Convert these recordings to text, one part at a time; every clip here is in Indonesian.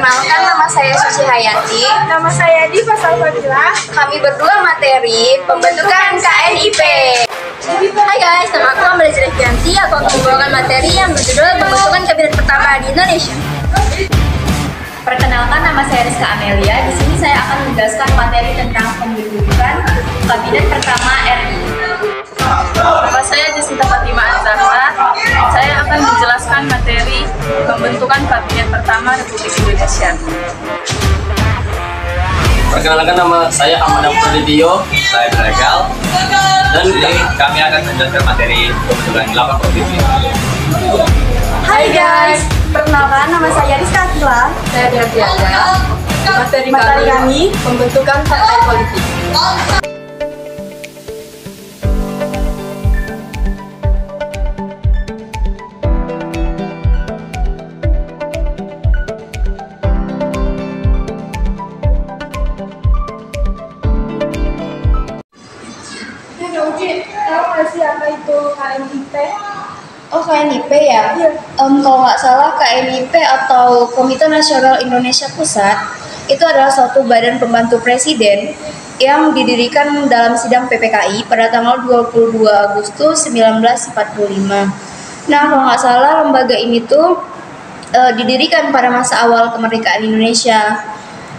Perkenalkan, nama saya Susi Hayati. Nama saya Diva Salvadila. Kami berdua materi pembentukan KNIP. Hai guys, nama aku Amelia Cirevianti. Aku akan membawakan materi yang berjudul pembentukan kabinet pertama di Indonesia. Perkenalkan, nama saya Rizka Amelia. Di sini saya akan menjelaskan materi tentang pembentukan kabinet pertama RI. Nama saya Jessica Fatima Azahra. Saya akan menjelaskan materi pembentukan kabinet pertama Republik Indonesia. Perkenalkan, nama saya Ahmad Prasetyo, saya berlegal, dan kami akan menjelaskan materi pembentukan 8 provinsi. Hai guys, perkenalkan, nama saya Rizka Akila. Saya Diana. Materi kami pembentukan partai politik. Tahu nggak sih apa itu KNIP? Oh, KNIP ya? Iya. Kalau nggak salah, KNIP atau Komite Nasional Indonesia Pusat itu adalah suatu badan pembantu presiden yang didirikan dalam sidang PPKI pada tanggal 22 Agustus 1945. Nah, kalau nggak salah, lembaga ini tuh didirikan pada masa awal kemerdekaan Indonesia.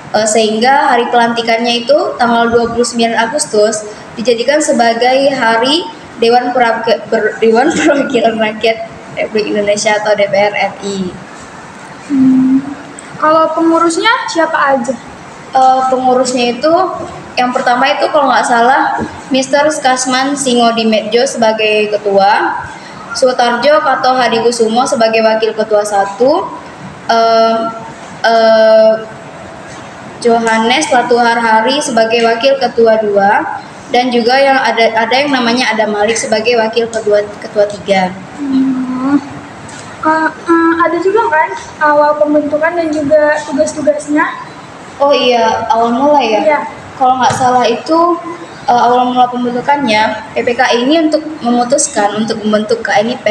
Sehingga hari pelantikannya itu tanggal 29 Agustus dijadikan sebagai hari Dewan Perwakilan Rakyat Republik Indonesia atau DPR RI. Kalau pengurusnya siapa aja? Pengurusnya itu yang pertama itu kalau nggak salah Mr. Kasman Singodimedjo sebagai ketua, Sutarjo Kato Hadikusumo sebagai wakil ketua 1, Johannes Latuhar Hari sebagai wakil ketua 2, dan juga yang ada yang namanya Adam Malik sebagai wakil ketua 3. Ada juga kan awal pembentukan dan juga tugas-tugasnya? Oh iya, awal mula ya. Iya. Kalau nggak salah itu awal mula pembentukannya PPKI ini untuk memutuskan untuk membentuk KNIP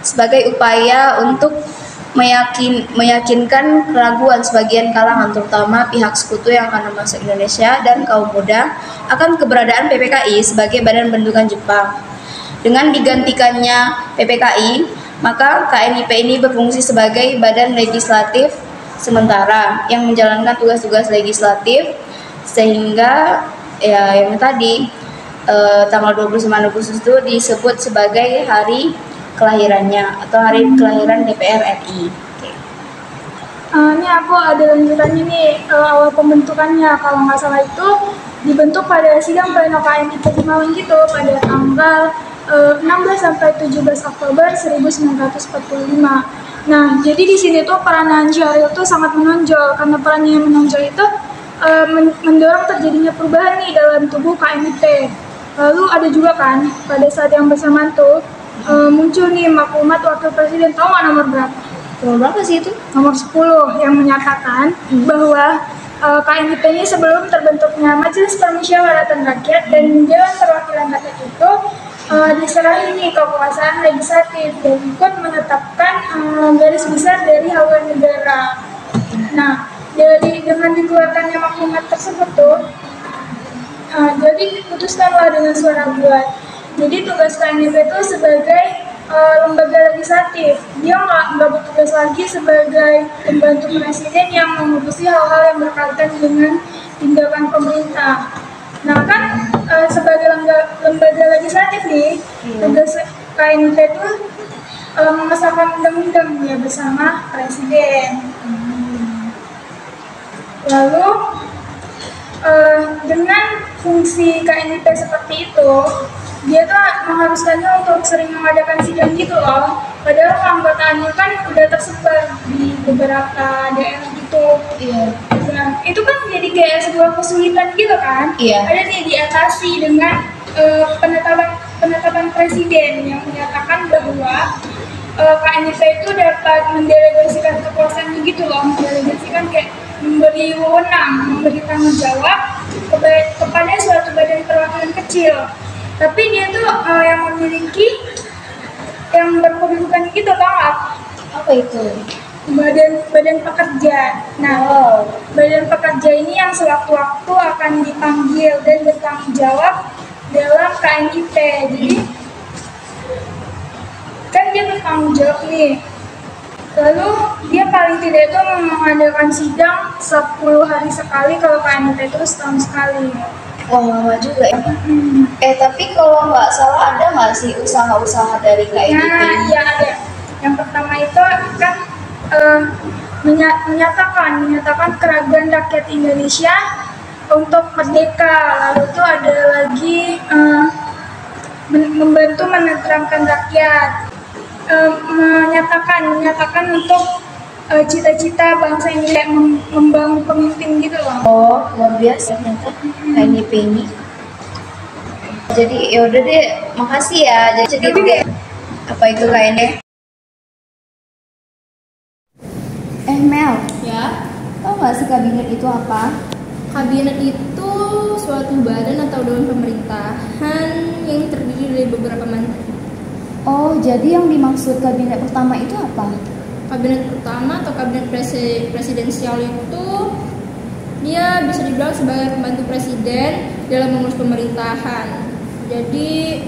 sebagai upaya untuk meyakinkan keraguan sebagian kalangan, terutama pihak sekutu yang akan masuk Indonesia dan kaum muda, akan keberadaan PPKI sebagai badan bentukan Jepang. Dengan digantikannya PPKI, maka KNIP ini berfungsi sebagai badan legislatif sementara yang menjalankan tugas-tugas legislatif, sehingga ya yang tadi tanggal 29 Agustus itu disebut sebagai hari kelahirannya atau hari kelahiran DPR RI. Ini aku ada lanjutannya nih, awal pembentukannya. Kalau nggak salah itu dibentuk pada sidang pleno KNIP di Malang gitu pada tanggal 16 sampai 17 Oktober 1945. Nah, jadi di sini tuh peranan Syahril tuh sangat menonjol karena perannya yang menonjol itu mendorong terjadinya perubahan nih dalam tubuh KNIP. Lalu ada juga kan pada saat yang bersamaan tuh muncul nih maklumat wakil presiden. Tahu nggak nomor berapa? Nomor berapa sih itu? Nomor 10 yang menyatakan bahwa KNIP ini sebelum terbentuknya Majelis Permusyawaratan Rakyat dan Dewan Perwakilan Rakyat itu diserahi nih kekuasaan legislatif dan ikut menetapkan garis besar dari haluan negara. Nah, dengan dikeluarkannya maklumat tersebut tuh jadi diputuskanlah dengan suara bulat. Jadi tugas KNIP itu sebagai lembaga legislatif. Dia nggak bertugas lagi sebagai pembantu presiden yang mengurusi hal-hal yang berkaitan dengan tindakan pemerintah. Nah kan sebagai lembaga legislatif nih, tugas KNIP itu mengesahkan undang-undang ya bersama presiden. Lalu dengan fungsi KNIP seperti itu, dia tuh mengharuskannya untuk sering mengadakan sidang gitu loh. Padahal keanggotaannya kan udah tersebar di beberapa daerah gitu. Iya. Nah, itu kan jadi kayak sebuah kesulitan gitu kan. Iya. Ada nih diatasi dengan penetapan presiden yang menyatakan bahwa KNIP itu dapat mendelegasikan kekuasaan gitu loh. Mendelegasikan kayak memberi wewenang, memberi tanggung jawab kepada suatu badan perwakilan kecil. Tapi dia tuh yang memiliki yang berkedudukan gitu, tau nggak? Apa itu? badan pekerja. Nah, badan pekerja ini yang sewaktu-waktu akan dipanggil dan bertanggung jawab dalam KNIP. Jadi kan dia bertanggung jawab nih. Lalu dia paling tidak itu mengadakan sidang 10 hari sekali, kalau KNIP itu setahun sekali. Wah, lama juga ya. Tapi kalau nggak salah ada nggak sih usaha-usaha dari KNIP? Nah, iya ada. Yang pertama itu kan menyatakan keraguan rakyat Indonesia untuk merdeka. Lalu itu ada lagi membantu menenteramkan rakyat, menyatakan untuk cita-cita bangsa ini kayak membangun pemimpin gitu loh. Oh, luar biasa ternyata KNIP ini. Jadi ya udah deh, makasih ya. Jadi deh, apa itu KNIP? Mel, Ya, tau nggak sih kabinet itu apa? kabinet itu suatu badan atau dewan pemerintahan yang terdiri dari beberapa menteri. Oh, jadi yang dimaksud kabinet pertama itu apa? Kabinet pertama atau kabinet presidensial itu dia bisa dibilang sebagai pembantu presiden dalam mengurus pemerintahan. Jadi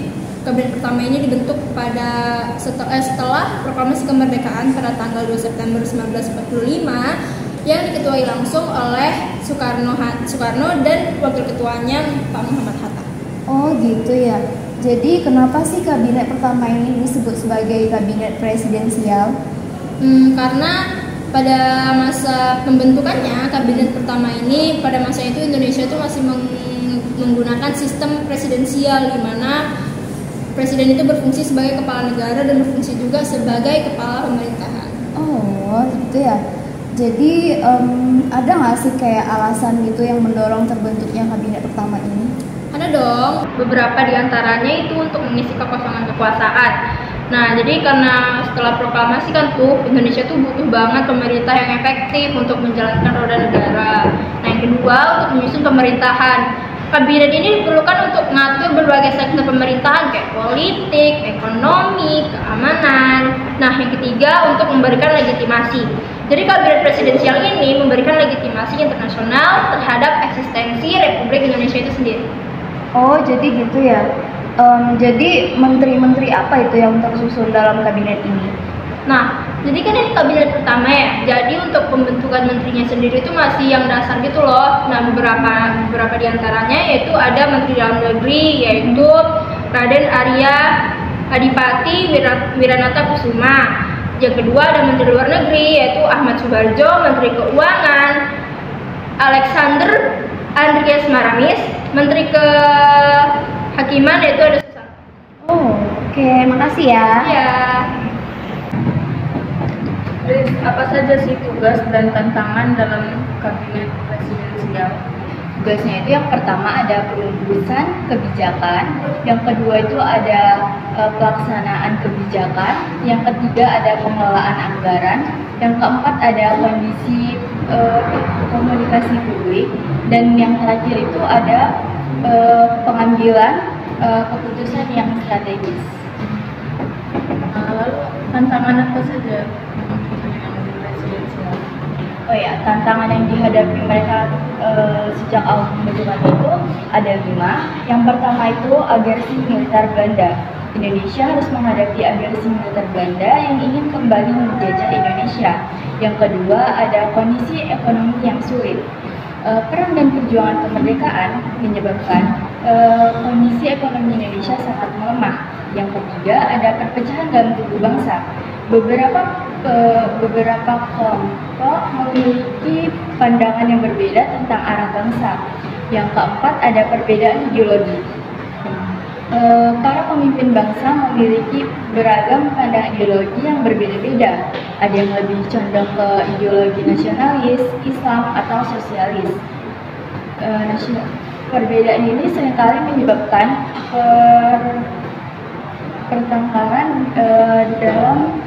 kabinet pertama ini dibentuk pada setelah proklamasi kemerdekaan pada tanggal 2 September 1945 yang diketuai langsung oleh Soekarno dan wakil ketuanya Pak Muhammad Hatta. Oh gitu ya. Jadi kenapa sih kabinet pertama ini disebut sebagai kabinet presidensial? Karena pada masa pembentukannya kabinet pertama ini, pada masa itu Indonesia itu masih menggunakan sistem presidensial, di mana presiden itu berfungsi sebagai kepala negara dan berfungsi juga sebagai kepala pemerintahan. Oh gitu ya. Jadi ada nggak sih kayak alasan gitu yang mendorong terbentuknya kabinet pertama ini? Ada dong, beberapa diantaranya itu untuk mengisi kekosongan kekuasaan. Nah, jadi karena setelah proklamasi kan tuh Indonesia tuh butuh banget pemerintah yang efektif untuk menjalankan roda negara. Nah, yang kedua untuk menyusun pemerintahan. Kabinet ini diperlukan untuk mengatur berbagai sektor pemerintahan kayak politik, ekonomi, keamanan. Nah, yang ketiga untuk memberikan legitimasi. Jadi kabinet presidensial ini memberikan legitimasi internasional terhadap eksistensi Republik Indonesia itu sendiri. Oh jadi gitu ya. Jadi menteri-menteri apa itu yang tersusun dalam kabinet ini? Nah, jadi kan ini kabinet pertama ya. Jadi untuk pembentukan menterinya sendiri itu masih yang dasar gitu loh. Nah, beberapa diantaranya yaitu ada Menteri Dalam Negeri yaitu Raden Arya Adipati Wiranata Kusuma. Yang kedua ada Menteri Luar Negeri yaitu Ahmad Subarjo, Menteri Keuangan Alexander Andreas Maramis, Menteri Kehakiman yaitu ada Susanto. Oh, oke, makasih ya. Iya. Apa saja sih tugas dan tantangan dalam kabinet presidensial? Tugasnya itu yang pertama ada perumusan kebijakan, yang kedua itu ada pelaksanaan kebijakan, yang ketiga ada pengelolaan anggaran, yang keempat ada kondisi komunikasi publik, dan yang terakhir itu ada pengambilan keputusan yang strategis. Lalu tantangan apa saja presidensial? Oh ya, tantangan yang dihadapi mereka sejak awal pembentukan itu ada 5. Yang pertama itu agresi militer Belanda. Indonesia harus menghadapi agresi militer Belanda yang ingin kembali menjajah Indonesia. Yang kedua ada kondisi ekonomi yang sulit. Perang dan perjuangan kemerdekaan menyebabkan kondisi ekonomi Indonesia sangat melemah. Yang ketiga ada perpecahan dalam tubuh bangsa. Beberapa kelompok memiliki pandangan yang berbeda tentang arah bangsa. Yang keempat ada perbedaan ideologi. Para pemimpin bangsa memiliki beragam pandangan ideologi yang berbeda-beda. Ada yang lebih condong ke ideologi nasionalis, Islam, atau sosialis. Perbedaan ini seringkali menyebabkan pertengkaran dalam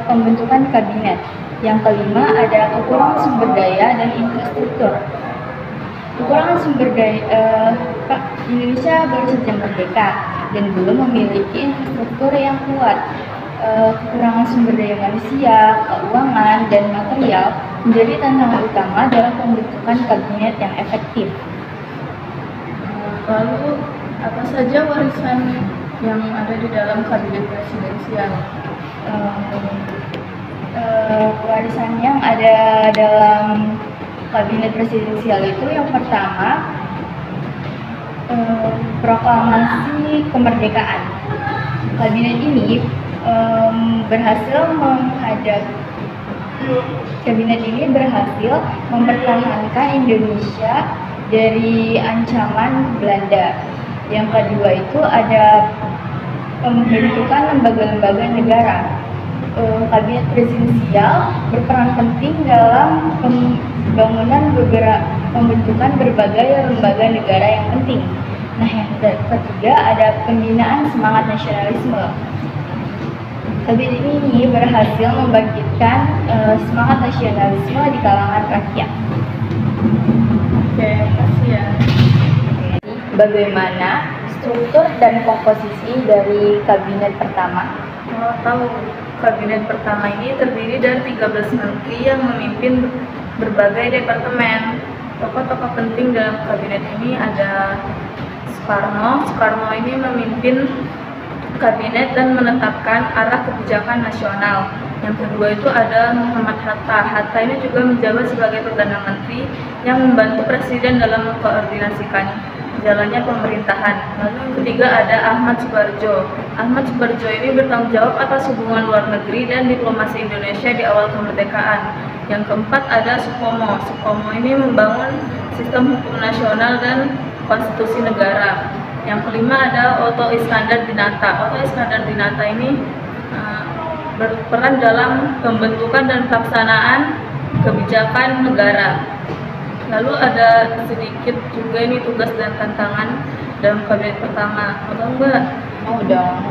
pembentukan kabinet. Yang kelima ada kekurangan sumber daya dan infrastruktur. Kekurangan sumber daya, Indonesia baru saja merdeka dan belum memiliki infrastruktur yang kuat. kekurangan sumber daya manusia, keuangan, dan material menjadi tantangan utama dalam pembentukan kabinet yang efektif. Lalu apa saja warisan yang ada di dalam kabinet presidensial? Warisan yang ada dalam kabinet presidensial itu yang pertama, proklamasi kemerdekaan. Kabinet ini berhasil mempertahankan Indonesia dari ancaman Belanda. Yang kedua itu ada pembentukan lembaga-lembaga negara. Kabinet presidensial berperan penting dalam pembentukan berbagai lembaga negara yang penting. Nah, yang ketiga ada pembinaan semangat nasionalisme. Kabinet ini berhasil membangkitkan semangat nasionalisme di kalangan rakyat. Oke, makasih ya. Bagaimana struktur dan komposisi dari kabinet pertama? Tahu, kabinet pertama ini terdiri dari 13 menteri yang memimpin berbagai departemen. Tokoh-tokoh penting dalam kabinet ini ada Soekarno. Soekarno ini memimpin kabinet dan menetapkan arah kebijakan nasional. Yang kedua itu ada Muhammad Hatta. Hatta ini juga menjabat sebagai Perdana Menteri yang membantu Presiden dalam mengkoordinasikan jalannya pemerintahan. Lalu yang ketiga ada Ahmad Subarjo. Ahmad Subarjo ini bertanggung jawab atas hubungan luar negeri dan diplomasi Indonesia di awal kemerdekaan. Yang keempat ada Supomo. Supomo ini membangun sistem hukum nasional dan konstitusi negara. Yang kelima ada Otto Iskandar Dinata. Otto Iskandar Dinata ini berperan dalam pembentukan dan pelaksanaan kebijakan negara. Lalu ada sedikit juga ini tugas dan tantangan dalam kabinet pertama. Atau enggak? Mau dong.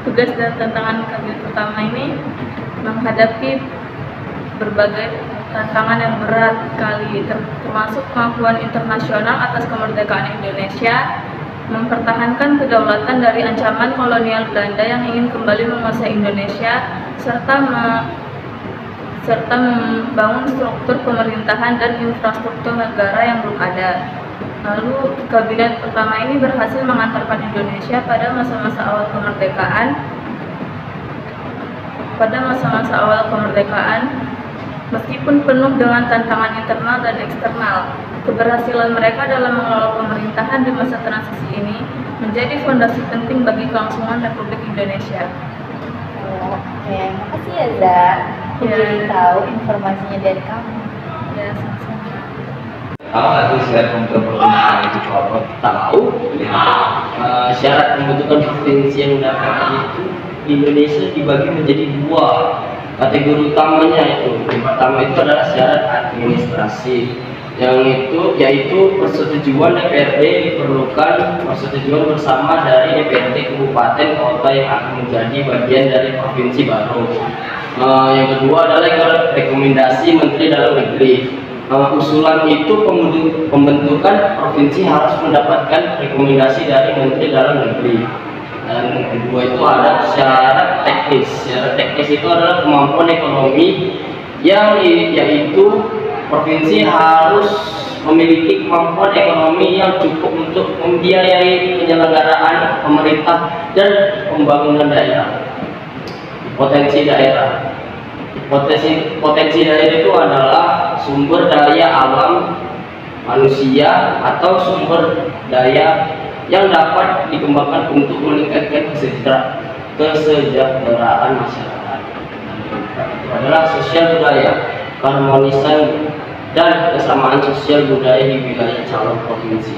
Tugas dan tantangan kabinet pertama ini menghadapi berbagai tantangan yang berat sekali, termasuk pengakuan internasional atas kemerdekaan Indonesia, mempertahankan kedaulatan dari ancaman kolonial Belanda yang ingin kembali menguasai Indonesia, serta membangun struktur pemerintahan dan infrastruktur negara yang belum ada. Lalu kabinet pertama ini berhasil mengantarkan Indonesia pada masa-masa awal kemerdekaan. Meskipun penuh dengan tantangan internal dan eksternal, keberhasilan mereka dalam mengelola pemerintahan di masa transisi ini menjadi fondasi penting bagi kelangsungan Republik Indonesia. Oke, makasih ya Zak. Aku jadi tahu informasinya dari kamu. Ya, sama-sama. Tahu nggak tuh syarat pembentukan provinsi itu apa? Tahu. Syarat pembentukan provinsi yang dapat itu Indonesia dibagi menjadi dua kategori utamanya itu. Yang pertama itu adalah syarat administrasi, yaitu persetujuan DPRD diperlukan persetujuan bersama dari DPRD kabupaten kota yang akan menjadi bagian dari provinsi baru. Yang kedua adalah rekomendasi Menteri Dalam Negeri. Usulan itu pembentukan provinsi harus mendapatkan rekomendasi dari Menteri Dalam Negeri. Dan yang kedua itu ada syarat teknis. Syarat teknis itu adalah kemampuan ekonomi yaitu provinsi harus memiliki kemampuan ekonomi yang cukup untuk membiayai penyelenggaraan pemerintah dan pembangunan daerah. Potensi daerah itu adalah sumber daya alam manusia atau sumber daya yang dapat dikembangkan untuk meningkatkan kesejahteraan masyarakat. Itu adalah sosial budaya, keharmonisan dan kesamaan sosial budaya di wilayah calon provinsi.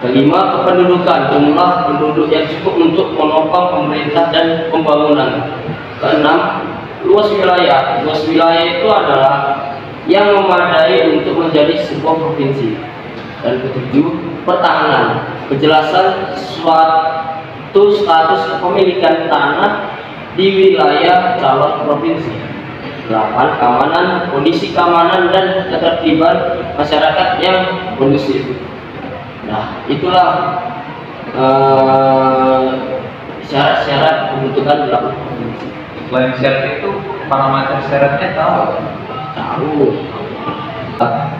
Kelima, kependudukan, jumlah penduduk yang cukup untuk menopang pemerintah dan pembangunan. Keenam, luas wilayah. Luas wilayah itu adalah yang memadai untuk menjadi sebuah provinsi. Dan ketujuh, pertahanan, kejelasan suatu status kepemilikan tanah di wilayah calon provinsi. 8, keamanan, kondisi keamanan dan ketertiban masyarakat yang kondusif. Nah, itulah syarat-syarat pembentukan 8 provinsi. Selain syarat itu, parameter syaratnya tahu. Tahu.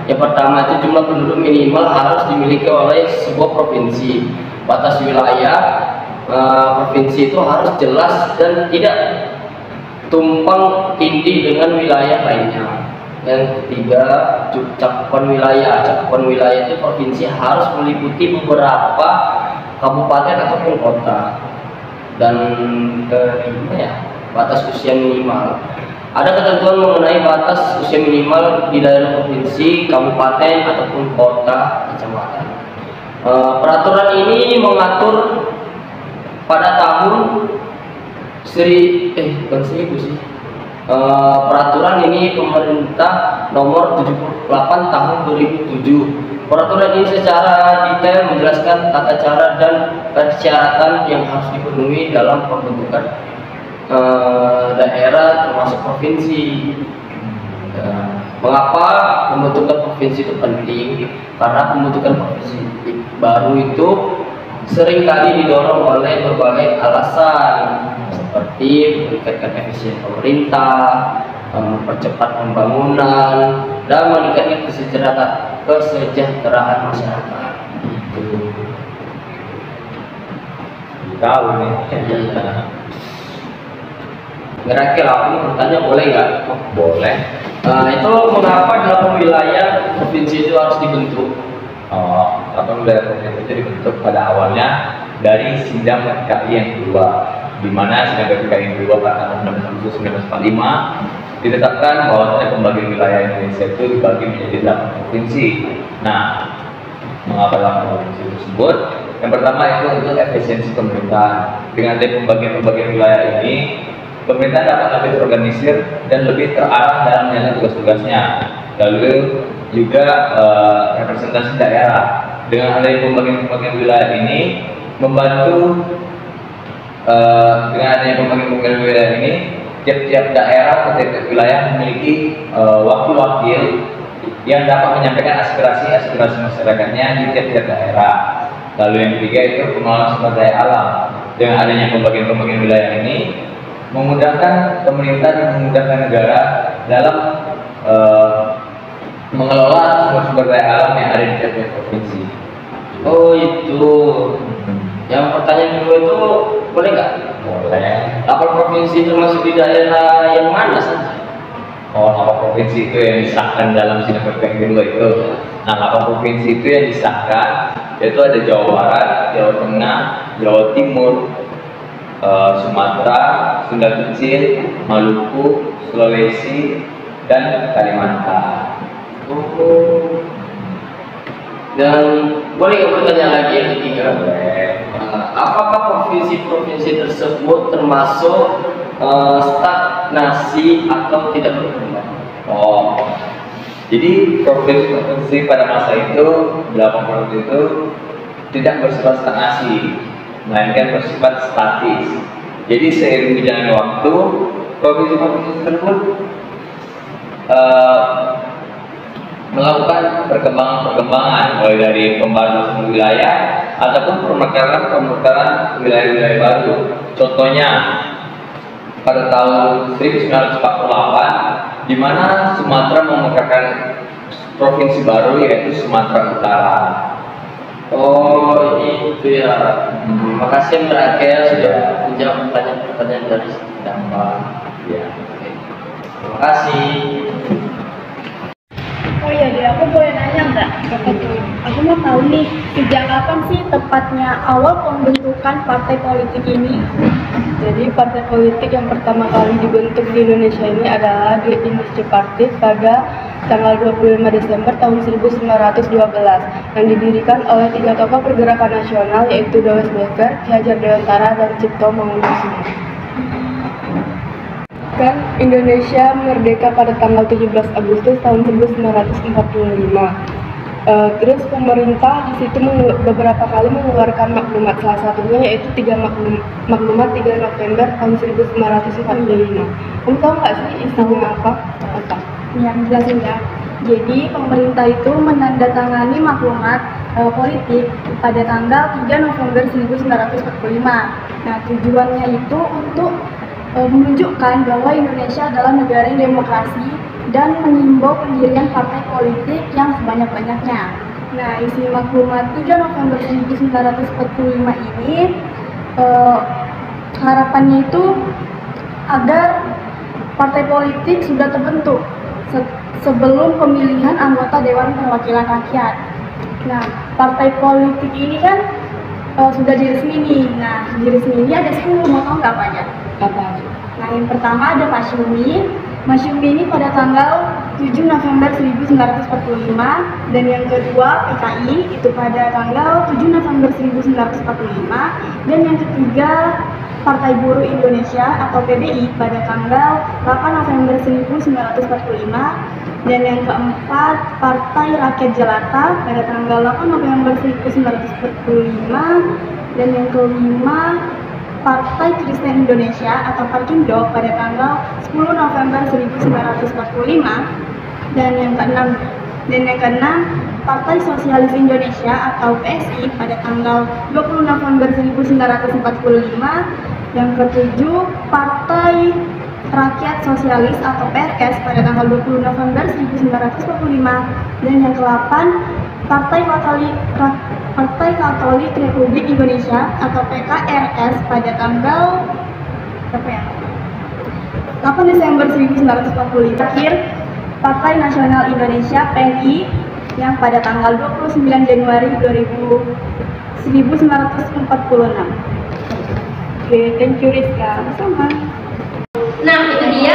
Yang pertama itu jumlah penduduk minimal harus dimiliki oleh sebuah provinsi. Batas wilayah provinsi itu harus jelas dan tidak tumpang tindih dengan wilayah lainnya. Yang ketiga, cakupan wilayah. Cakupan wilayah itu provinsi harus meliputi beberapa kabupaten ataupun kota. Dan kelima ya, batas usia minimal. Ada ketentuan mengenai batas usia minimal di daerah provinsi, kabupaten ataupun kota, kecamatan. Peraturan ini mengatur pada tahun peraturan ini pemerintah nomor 78 tahun 2007. Peraturan ini secara detail menjelaskan tata cara dan persyaratan yang harus dipenuhi dalam pembentukan daerah termasuk provinsi. Mengapa pembentukan provinsi itu penting? Karena pembentukan provinsi baru itu seringkali didorong oleh berbagai alasan, seperti meningkatkan efisien pemerintah, mempercepat pembangunan, dan meningkatkan kesejahteraan masyarakat. Itu. Tahu nih. Kira-kira aku mau bertanya, boleh nggak? Oh, boleh. Itu mengapa 8 wilayah provinsi itu harus dibentuk? Delapan wilayah provinsi itu dibentuk pada awalnya dari Sidang PPKI yang kedua, di mana Sidang PPKI yang kedua pada tahun 1945 ditetapkan bahwa pembagian wilayah Indonesia itu dibagi menjadi 8 provinsi. Nah, mengapa 8 provinsi tersebut? Yang pertama itu untuk efisiensi pemerintahan. Dengan pembagian wilayah ini, pemerintah dapat lebih terorganisir dan lebih terarah dalam menjalankan tugas-tugasnya. Lalu juga representasi daerah. Dengan adanya pembagian wilayah ini membantu dengan adanya pembagian wilayah ini, tiap-tiap daerah atau tiap-tiap wilayah memiliki wakil-wakil yang dapat menyampaikan aspirasi masyarakatnya di tiap-tiap daerah. Lalu yang ketiga itu pengelolaan sumber daya alam. Dengan adanya pembagian wilayah ini memudahkan pemerintah dan memudahkan negara dalam mengelola sumber daya alam yang ada di tiap-tiap provinsi. Oh itu. Yang pertanyaan kedua itu boleh nggak? Boleh. 8 provinsi termasuk di daerah yang mana saja? Oh, 8 provinsi itu yang disahkan dalam Sidang PPKI kedua itu. Nah, 8 provinsi itu yang disahkan yaitu ada Jawa Barat, Jawa Tengah, Jawa Timur, Sumatera, Sunda Kecil, Maluku, Sulawesi, dan Kalimantan. Oh. Dan boleh nggak bertanya lagi yang ketiga? Apakah provinsi-provinsi tersebut termasuk stagnasi atau tidak berkembang? Oh, jadi provinsi pada masa itu 8 provinsi itu tidak bersifat stagnasi, melainkan bersifat statis. Jadi seiring berjalannya waktu, provinsi-provinsi tersebut melakukan perkembangan mulai dari pembatasan wilayah ataupun pemekaran wilayah-wilayah baru. Contohnya pada tahun 1948, di mana Sumatera memekarkan provinsi baru yaitu Sumatera Utara. Oh itu ya. Makasih Mbak Rakel sudah menjawab pertanyaan dari Dampak. Ya. Terima kasih. Oh iya deh, aku boleh nanya nggak? Apa tuh? Aku mau tahu nih, sejak kapan sih tepatnya awal pembentukan partai politik ini? Jadi partai politik yang pertama kali dibentuk di Indonesia ini adalah The Industry Party pada tanggal 25 Desember tahun 1912 yang didirikan oleh 3 tokoh pergerakan nasional yaitu Dawes Beker, Ki Hajar Dewantara, dan Cipto Mangunkusumo. Kan Indonesia merdeka pada tanggal 17 Agustus tahun 1945. Terus pemerintah di situ beberapa kali mengeluarkan maklumat, salah satunya yaitu maklumat 3 November tahun 1945. Kamu tahu nggak sih isinya apa? Yang jelasin ya. Jadi pemerintah itu menandatangani maklumat politik pada tanggal 3 November 1945. Nah, tujuannya itu untuk menunjukkan bahwa Indonesia adalah negara yang demokrasi dan mengimbau pendirian partai politik yang sebanyak-banyaknya. Nah, isi maklumat 3 November 1945 ini harapannya itu agar partai politik sudah terbentuk sebelum pemilihan anggota Dewan Perwakilan Rakyat. Nah, partai politik ini kan sudah diresmi. Nah, diresmi ini ada 10, mau tahu nggak Pak aja? Apa? Nah, yang pertama ada Masyumi. Masyumi ini pada tanggal 7 November 1945, dan yang kedua PKI itu pada tanggal 7 November 1945, dan yang ketiga Partai Buruh Indonesia atau PBI pada tanggal 8 November 1945, dan yang keempat Partai Rakyat Jelata pada tanggal 8 November 1945, dan yang kelima Partai Kristen Indonesia atau Parkindo pada tanggal 10 November 1945, dan yang keenam Partai Sosialis Indonesia atau PSI pada tanggal 20 November 1945, yang ketujuh Partai Rakyat Sosialis atau PRS pada tanggal 20 November 1945, dan yang ke-8 Partai Katolik Republik Indonesia atau PKRS pada tanggal 8 Desember 1945. Terakhir, Partai Nasional Indonesia PNI yang pada tanggal 29 Januari 1946. Oke, thank you Rizka. Sama-sama. Nah, itu dia